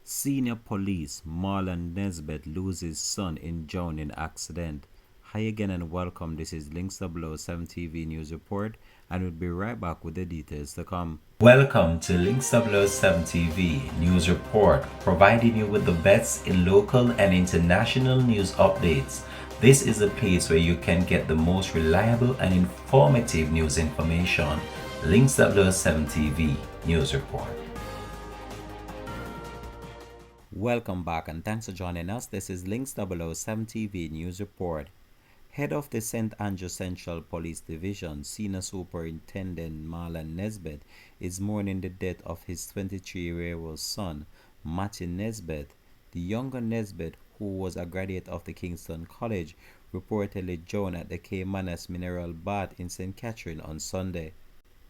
Senior police Marlon Nesbeth loses son in drowning accident. Hi again and welcome. This is Links 007 TV News Report, and we'll be right back with the details to come. Welcome to Links 007 TV News Report, providing you with the best in local and international news updates. This is a place where you can get the most reliable and informative news information. Links 007 TV News Report. Welcome back and thanks for joining us. This is Links 007 TV News Report. Head of the St. Andrew Central Police Division, Senior Superintendent Marlon Nesbeth, is mourning the death of his 23-year-old son, Matthew Nesbeth. The younger Nesbeth, who was a graduate of the Kingston College, reportedly drowned at the Caymanas Mineral Bath in St. Catherine on Sunday.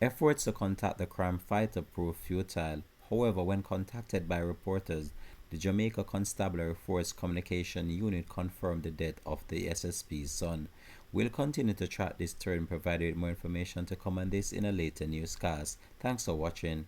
Efforts to contact the crime fighter proved futile. However, when contacted by reporters, the Jamaica Constabulary Force Communication Unit confirmed the death of the SSP's son. We'll continue to track this story and provide you with more information to come on this in a later newscast. Thanks for watching.